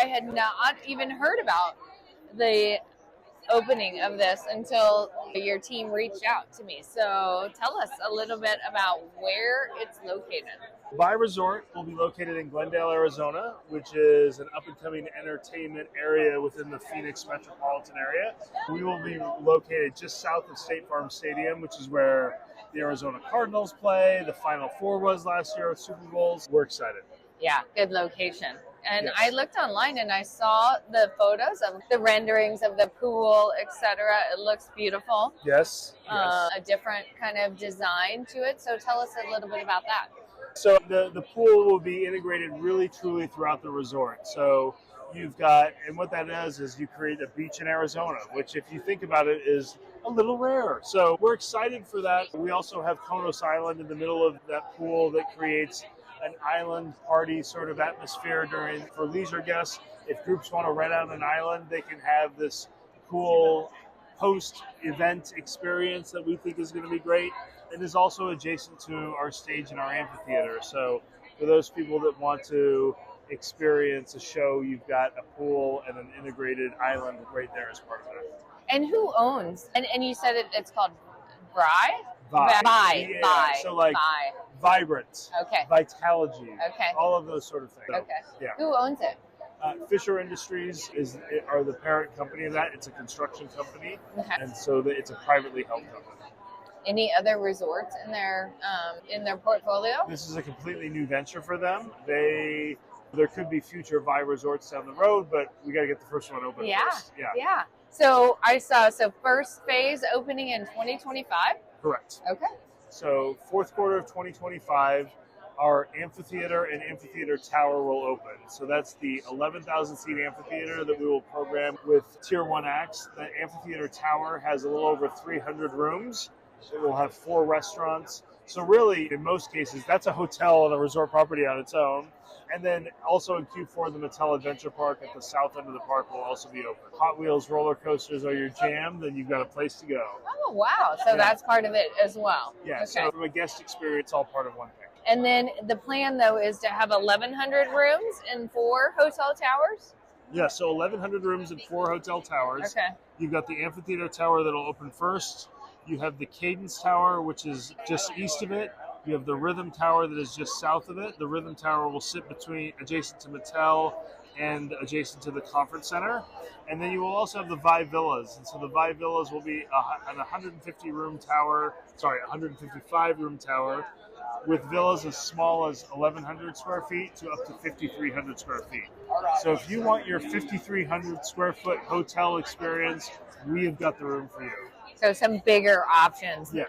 I had not even heard about the opening of this until your team reached out to me. So tell us a little bit about where it's located. VAI Resort will be located in Glendale, Arizona, which is an up-and-coming entertainment area within the Phoenix metropolitan area. We will be located just south of State Farm Stadium, which is where the Arizona Cardinals play. The Final Four was last year with Super Bowls. We're excited. Yeah, good location. And Yes. I looked online and I saw the photos of the renderings of the pool, etc. It looks beautiful. Yes. A different kind of design to it. So tell us a little bit about that. So the pool will be integrated really truly throughout the resort. So you've got, and what that does is you create a beach in Arizona, which if you think about it is a little rare. So we're excited for that. We also have Konos Island in the middle of that pool that creates an island party sort of atmosphere for leisure guests. If groups want to rent out an island, they can have this cool post-event experience that we think is going to be great. It is also adjacent to our stage and our amphitheater. So for those people that want to experience a show, you've got a pool and an integrated island right there as part of it. And who owns? And you said it's called VAI? VAI. Yeah. VAI. So like VAI. Vibrant. Okay. Vitalogy. Okay. All of those sort of things. Okay. Yeah. Who owns it? Fisher Industries are the parent company of that. It's a construction company, Okay. and so it's a privately held company. Any other resorts in their portfolio? This is a completely new venture for them. There could be future VAI resorts down the road, but we got to get the first one open first. Yeah. So I saw first phase opening in 2025. Correct. Okay. So fourth quarter of 2025, our amphitheater and amphitheater tower will open. So that's the 11,000 seat amphitheater that we will program with tier 1 acts. The amphitheater tower has a little over 300 rooms. It will have 4 restaurants. So really, in most cases, that's a hotel and a resort property on its own. And then also in Q4, the Mattel Adventure Park at the south end of the park will also be open. Hot Wheels roller coasters are your jam, then you've got a place to go. Oh, wow. So that's part of it as well. Yeah, okay. So from a guest experience, all part of one thing. And then the plan, though, is to have 1,100 rooms and 4 hotel towers? Yeah, so 1,100 rooms and 4 hotel towers. Okay. You've got the amphitheater tower that'll open first. You have the Cadence Tower, which is just east of it. You have the Rhythm Tower that is just south of it. The Rhythm Tower will sit adjacent to Mattel and adjacent to the conference center. And then you will also have the VAI Villas. And so the VAI Villas will be an 155-room tower with villas as small as 1,100 square feet to up to 5,300 square feet. So if you want your 5,300 square foot hotel experience, we have got the room for you. So some bigger options, Yeah.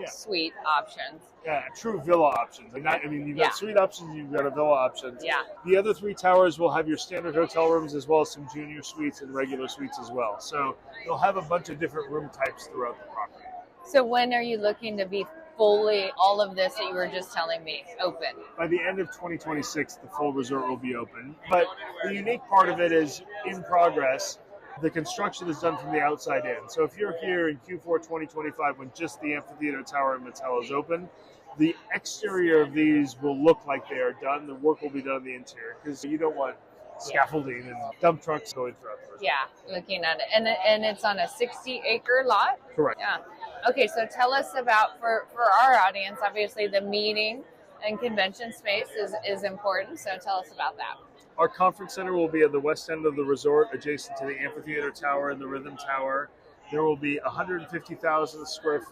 Suite options. Yeah, true villa options. You've got suite options, you've got a villa options. Yeah. The other 3 towers will have your standard hotel rooms as well as some junior suites and regular suites as well. So you'll have a bunch of different room types throughout the property. So when are you looking to be fully, all of this that you were just telling me, open? By the end of 2026, the full resort will be open. But the unique part of it is in progress. The construction is done from the outside in. So if you're here in Q4 2025 when just the amphitheater tower and Mattel is open, the exterior of these will look like they are done. The work will be done on the interior because you don't want scaffolding and dump trucks going throughout the resort. Yeah, looking at it. And it's on a 60-acre lot? Correct. Yeah. Okay, so tell us about, for our audience, obviously the meeting and convention space is important. So tell us about that. Our conference center will be at the west end of the resort, adjacent to the amphitheater tower and the Rhythm Tower. There will be 150,000 square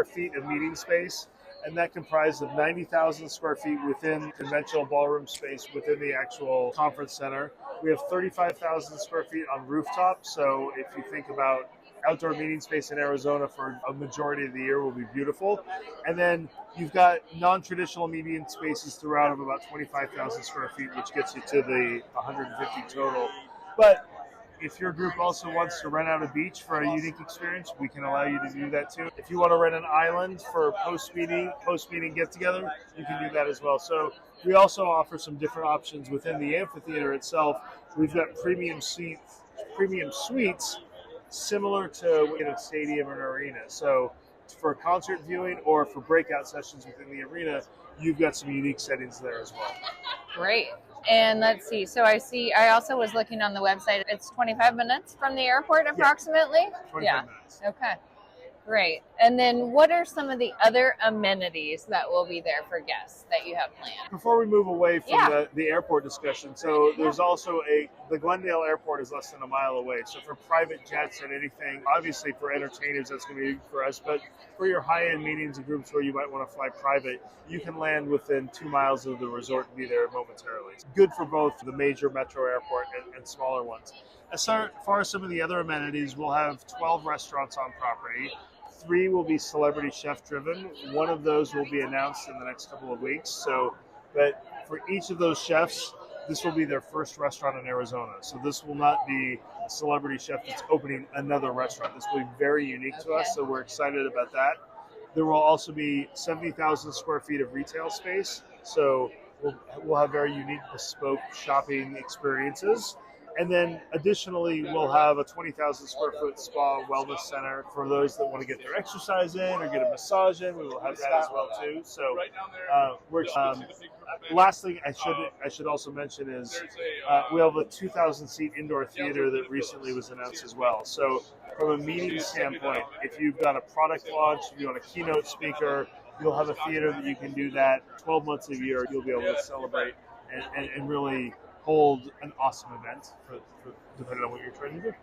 feet of meeting space, and that comprises of 90,000 square feet within conventional ballroom space within the actual conference center. We have 35,000 square feet on rooftop, so if you think about outdoor meeting space in Arizona for a majority of the year will be beautiful. And then you've got non-traditional meeting spaces throughout of about 25,000 square feet, which gets you to the 150 total. But if your group also wants to rent out a beach for a unique experience, we can allow you to do that too. If you want to rent an island for a post-meeting get-together, you can do that as well. So we also offer some different options within the amphitheater itself. We've got premium suites similar to a stadium or an arena. So for concert viewing or for breakout sessions within the arena, you've got some unique settings there as well. Great. And let's see. So I also was looking on the website. It's 25 minutes from the airport approximately. Yeah, 25 minutes. Okay. Great. And then what are some of the other amenities that will be there for guests that you have planned? Before we move away from the airport discussion, so there's also the Glendale airport is less than a mile away. So for private jets and anything, obviously for entertainers, that's going to be for us. But for your high-end meetings and groups where you might want to fly private, you can land within 2 miles of the resort and be there momentarily. It's good for both the major metro airport and smaller ones. As far as some of the other amenities, we'll have 12 restaurants on property. 3 will be celebrity chef driven. 1 of those will be announced in the next couple of weeks. So, but for each of those chefs, this will be their first restaurant in Arizona. So this will not be a celebrity chef that's opening another restaurant. This will be very unique to us. So we're excited about that. There will also be 70,000 square feet of retail space. So we'll have very unique bespoke shopping experiences. And then additionally, we'll have a 20,000 square foot spa wellness center for those that want to get their exercise in or get a massage in. We will have that as well too. So, last thing I should also mention is we have a 2,000 seat indoor theater that recently was announced as well. So, from a meeting standpoint, if you've got a product launch, if you want a keynote speaker, you'll have a theater that you can do that 12 months a year. You'll be able to celebrate and really hold an awesome event for depending on what you're trying to do.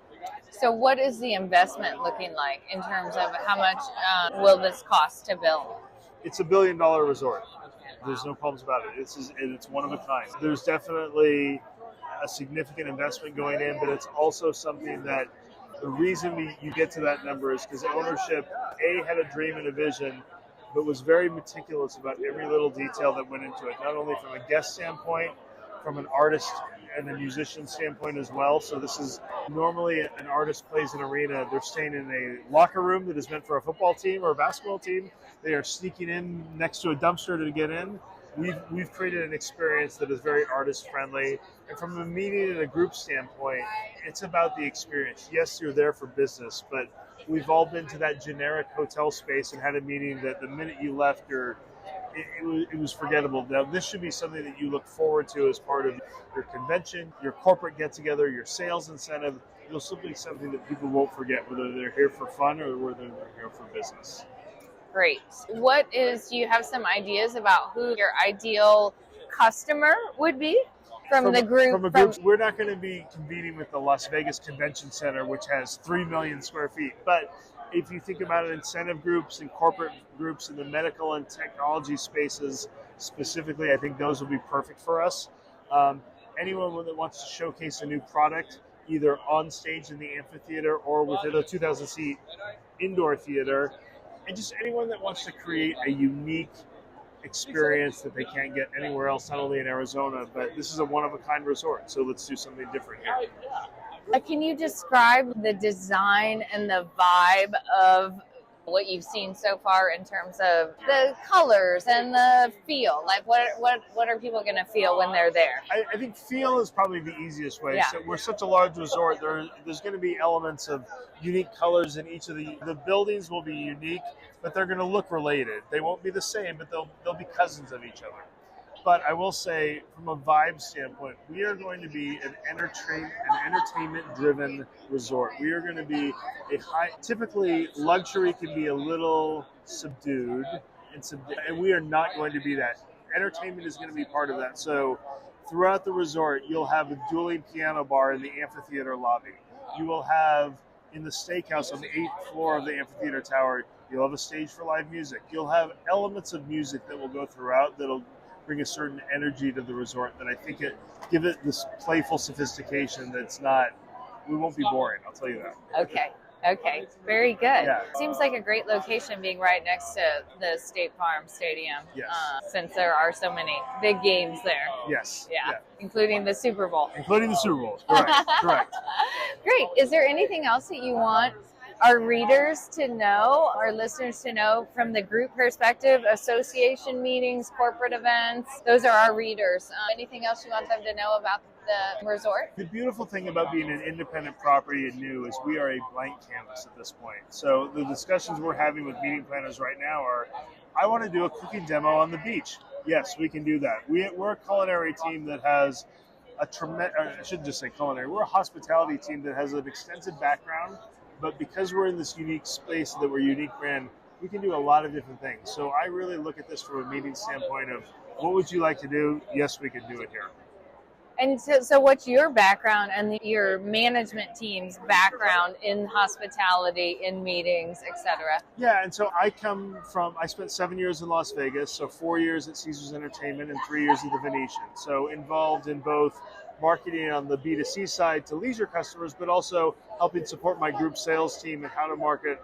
So what is the investment looking like in terms of how much will this cost to build? It's $1 billion resort. There's no problems about it. It's one of a kind. There's definitely a significant investment going in, but it's also something that the reason you get to that number is because ownership, had a dream and a vision, but was very meticulous about every little detail that went into it, not only from a guest standpoint, from an artist and a musician standpoint as well. So this is normally an artist plays an arena. They're staying in a locker room that is meant for a football team or a basketball team. They are sneaking in next to a dumpster to get in. We've created an experience that is very artist friendly. And from a meeting and a group standpoint, it's about the experience. Yes, you're there for business, but we've all been to that generic hotel space and had a meeting that the minute you left, it was forgettable. Now, this should be something that you look forward to as part of your convention, your corporate get-together, your sales incentive. It'll simply be something that people won't forget, whether they're here for fun or whether they're here for business. Great. Do you have some ideas about who your ideal customer would be from the group? We're not going to be competing with the Las Vegas Convention Center, which has 3 million square feet. But if you think about incentive groups and corporate groups in the medical and technology spaces specifically, I think those will be perfect for us. Anyone that wants to showcase a new product, either on stage in the amphitheater or within a 2,000 seat indoor theater, and just anyone that wants to create a unique experience that they can't get anywhere else, not only in Arizona, but this is a one-of-a-kind resort, so let's do something different here. Can you describe the design and the vibe of what you've seen so far in terms of the colors and the feel? Like what are people going to feel when they're there? I think feel is probably the easiest way. Yeah. So we're such a large resort, there's going to be elements of unique colors in each of the buildings will be unique, but they're going to look related. They won't be the same, but they'll be cousins of each other. But I will say, from a vibe standpoint, we are going to be an entertainment-driven resort. We are going to be typically luxury can be a little subdued, and we are not going to be that. Entertainment is going to be part of that. So throughout the resort, you'll have a dueling piano bar in the amphitheater lobby. You will have, in the steakhouse on the 8th floor of the amphitheater tower, you'll have a stage for live music. You'll have elements of music that will go throughout that'll bring a certain energy to the resort that I think give it this playful sophistication that's not, we won't be boring, I'll tell you that. Okay, very good. Yeah. Seems like a great location being right next to the State Farm Stadium. Yes. Since there are so many big games there. Yes. Yeah. Including the Super Bowl. Correct. Great. Is there anything else that you want our readers to know, our listeners to know from the group perspective, association meetings, corporate events? Those are our readers. Anything else you want them to know about the resort? The beautiful thing about being an independent property and new is we are a blank canvas at this point. So the discussions we're having with meeting planners right now are, I want to do a cooking demo on the beach. Yes, we can do that. We're a culinary team that has a tremendous, I shouldn't just say culinary, we're a hospitality team that has an extensive background, but because we're in this unique space that we're a unique brand, we can do a lot of different things. So I really look at this from a meeting standpoint of what would you like to do? Yes, we can do it here. And so what's your background and your management team's background in hospitality, in meetings, etc.? Yeah, and so I spent 7 years in Las Vegas, so 4 years at Caesars Entertainment and 3 years at the Venetian. So involved in both marketing on the B2C side to leisure customers, but also helping support my group sales team and how to market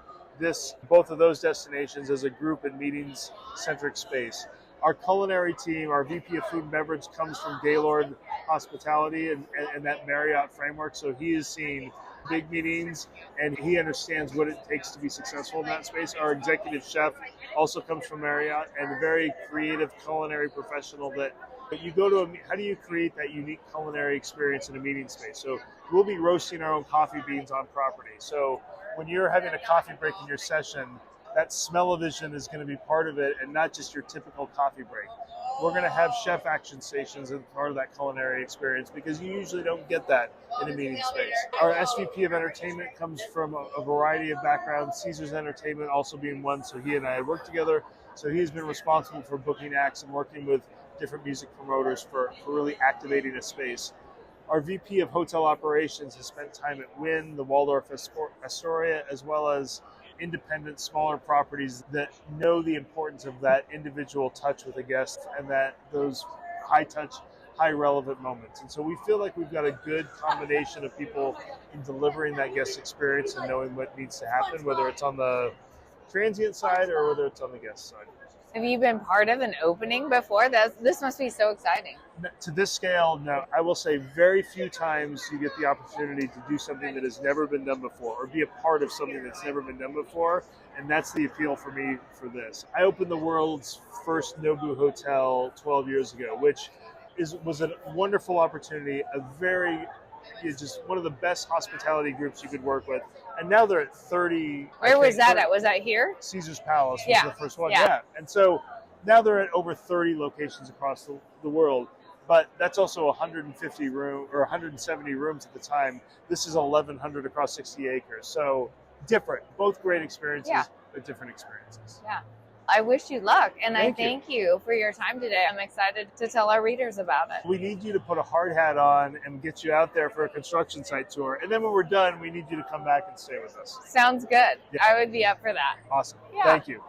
both of those destinations as a group and meetings-centric space. Our culinary team, our VP of Food and Beverage, comes from Gaylord Hospitality and that Marriott framework. So he has seen big meetings and he understands what it takes to be successful in that space. Our executive chef also comes from Marriott and a very creative culinary professional that you go to how do you create that unique culinary experience in a meeting space? So we'll be roasting our own coffee beans on property. So when you're having a coffee break in your session, that smell-o-vision is going to be part of it and not just your typical coffee break. We're going to have chef action stations as part of that culinary experience because you usually don't get that in a meeting space. Our SVP of Entertainment comes from a variety of backgrounds, Caesars Entertainment also being one, so he and I had worked together. So he's been responsible for booking acts and working with different music promoters for really activating a space. Our VP of Hotel Operations has spent time at Wynn, the Waldorf Astoria, as well as independent, smaller properties that know the importance of that individual touch with a guest and that those high touch, high relevant moments. And so we feel like we've got a good combination of people in delivering that guest experience and knowing what needs to happen, whether it's on the transient side or whether it's on the guest side. Have you been part of an opening before? This must be so exciting. To this scale, no. I will say very few times you get the opportunity to do something that has never been done before or be a part of something that's never been done before, and that's the appeal for me for this. I opened the world's first Nobu hotel 12 years ago, which was a wonderful opportunity, just one of the best hospitality groups you could work with. And now they're at 30. Where was that at? Was that here? Caesars Palace was the first one. Yeah. And so now they're at over 30 locations across the world. But that's also 150 room or 170 rooms at the time. This is 1,100 across 60 acres. So different, both great experiences, but different experiences. Yeah. I wish you luck, and I Thank thank you for your time today. I'm excited to tell our readers about it. We need you to put a hard hat on and get you out there for a construction site tour. And then when we're done, we need you to come back and stay with us. Sounds good. Yeah. I would be up for that. Awesome. Yeah. Thank you.